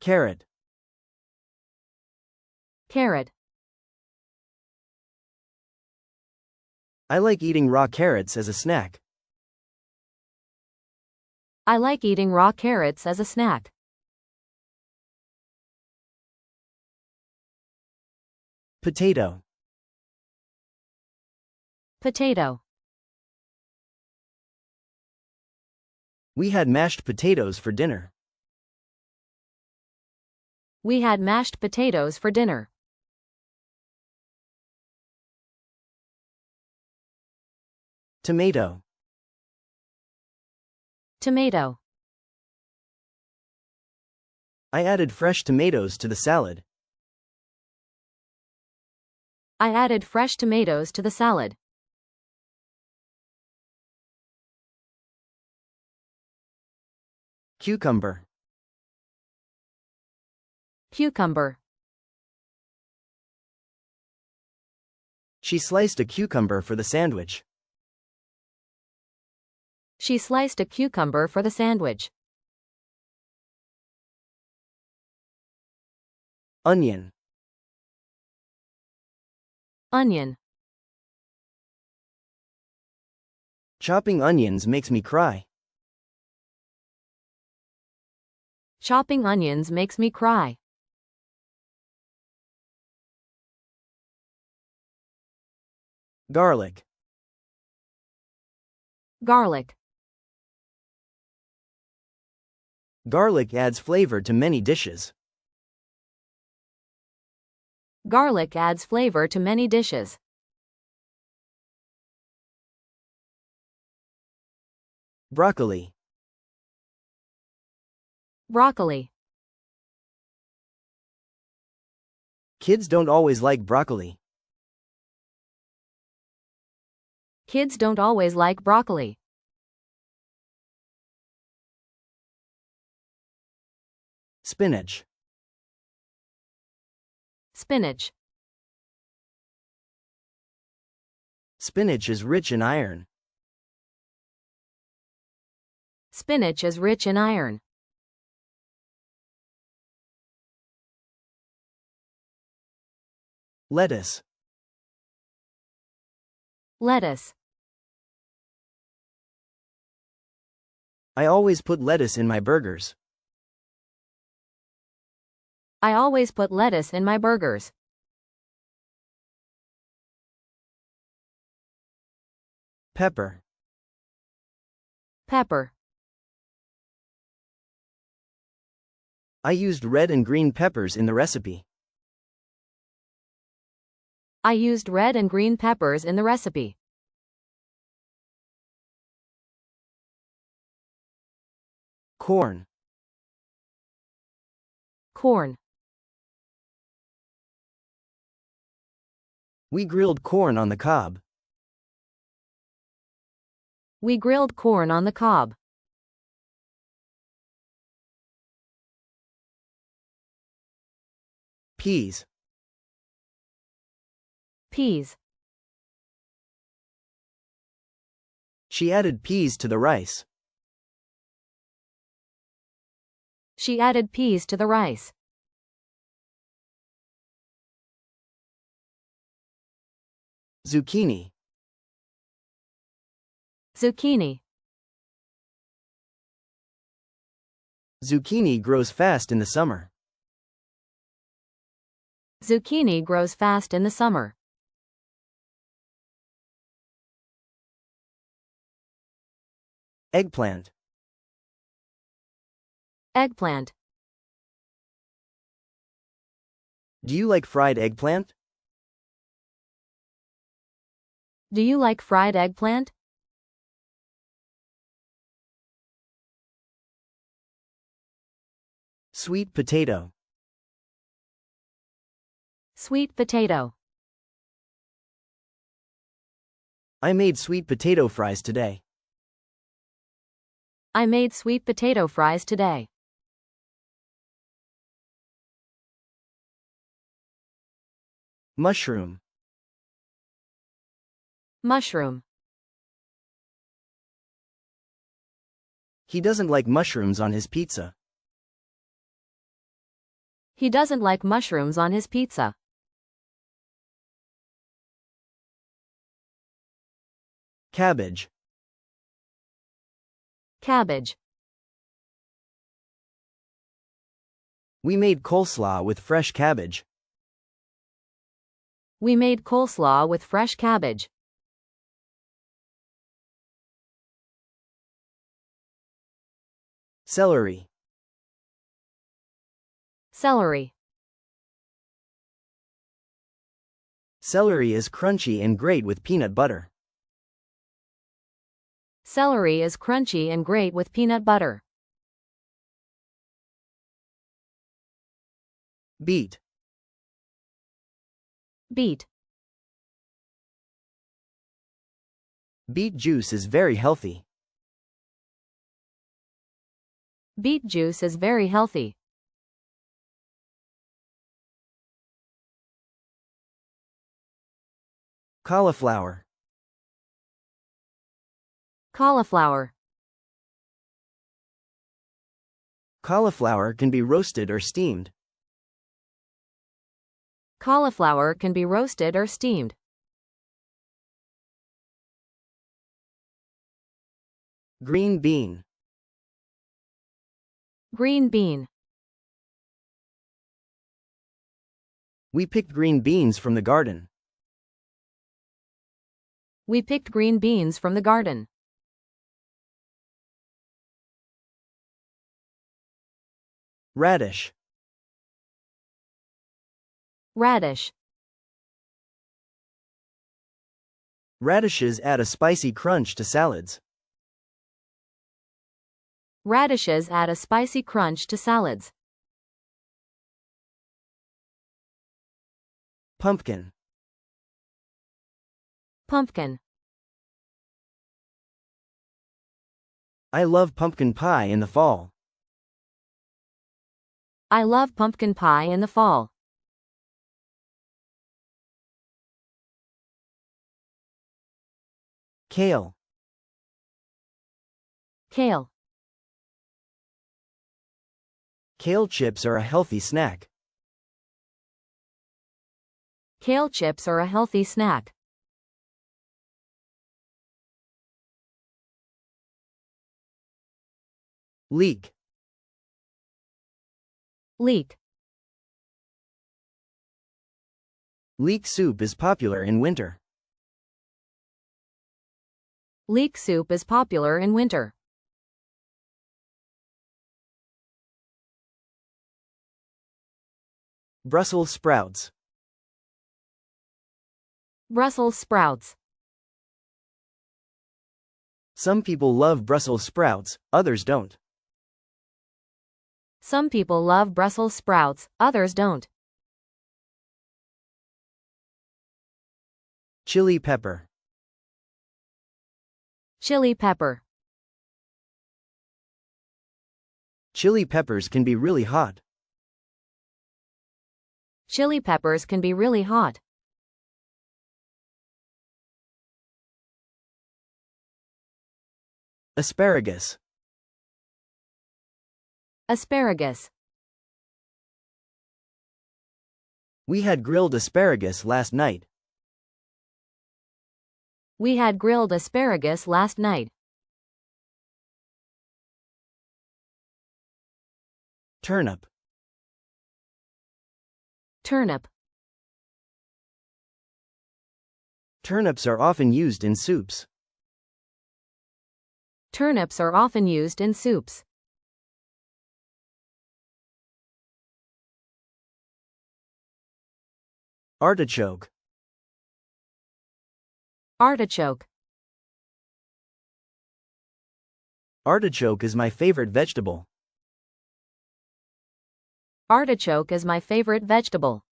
Carrot. Carrot. I like eating raw carrots as a snack. I like eating raw carrots as a snack. Potato. Potato. We had mashed potatoes for dinner. We had mashed potatoes for dinner. Tomato. Tomato. I added fresh tomatoes to the salad. I added fresh tomatoes to the salad. Cucumber. Cucumber. She sliced a cucumber for the sandwich. She sliced a cucumber for the sandwich. Onion. Onion. Chopping onions makes me cry. Chopping onions makes me cry. Garlic. Garlic. Garlic adds flavor to many dishes. Garlic adds flavor to many dishes. Broccoli. Broccoli. Kids don't always like broccoli. Kids don't always like broccoli. Spinach. Spinach. Spinach is rich in iron. Spinach is rich in iron. Lettuce. Lettuce. I always put lettuce in my burgers. I always put lettuce in my burgers. Pepper. Pepper. I used red and green peppers in the recipe. I used red and green peppers in the recipe. Corn. Corn. We grilled corn on the cob. We grilled corn on the cob. Peas. Peas. She added peas to the rice. She added peas to the rice. Zucchini. Zucchini. Zucchini grows fast in the summer. Zucchini grows fast in the summer. Eggplant. Eggplant. Do you like fried eggplant? Do you like fried eggplant? Sweet potato. Sweet potato. I made sweet potato fries today. I made sweet potato fries today. Mushroom. Mushroom. He doesn't like mushrooms on his pizza. He doesn't like mushrooms on his pizza. Cabbage. Cabbage. We made coleslaw with fresh cabbage. We made coleslaw with fresh cabbage. Celery. Celery. Celery is crunchy and great with peanut butter. Celery is crunchy and great with peanut butter. Beet. Beet. Beet juice is very healthy. Beet juice is very healthy. Cauliflower. Cauliflower. Cauliflower can be roasted or steamed. Cauliflower can be roasted or steamed. Green bean. Green bean. We picked green beans from the garden. We picked green beans from the garden. Radish. Radish. Radishes add a spicy crunch to salads. Radishes add a spicy crunch to salads. Pumpkin. Pumpkin. I love pumpkin pie in the fall. I love pumpkin pie in the fall. Kale. Kale. Kale chips are a healthy snack. Kale chips are a healthy snack. Leek. Leek. Leek soup is popular in winter. Leek soup is popular in winter. Brussels sprouts. Brussels sprouts. Some people love Brussels sprouts, others don't. Some people love Brussels sprouts, others don't. Chili pepper. Chili pepper. Chili peppers can be really hot. Chili peppers can be really hot. Asparagus. Asparagus. We had grilled asparagus last night. We had grilled asparagus last night. Turnip. Turnip. Turnips are often used in soups. Turnips are often used in soups. Artichoke. Artichoke. Artichoke is my favorite vegetable. Artichoke is my favorite vegetable.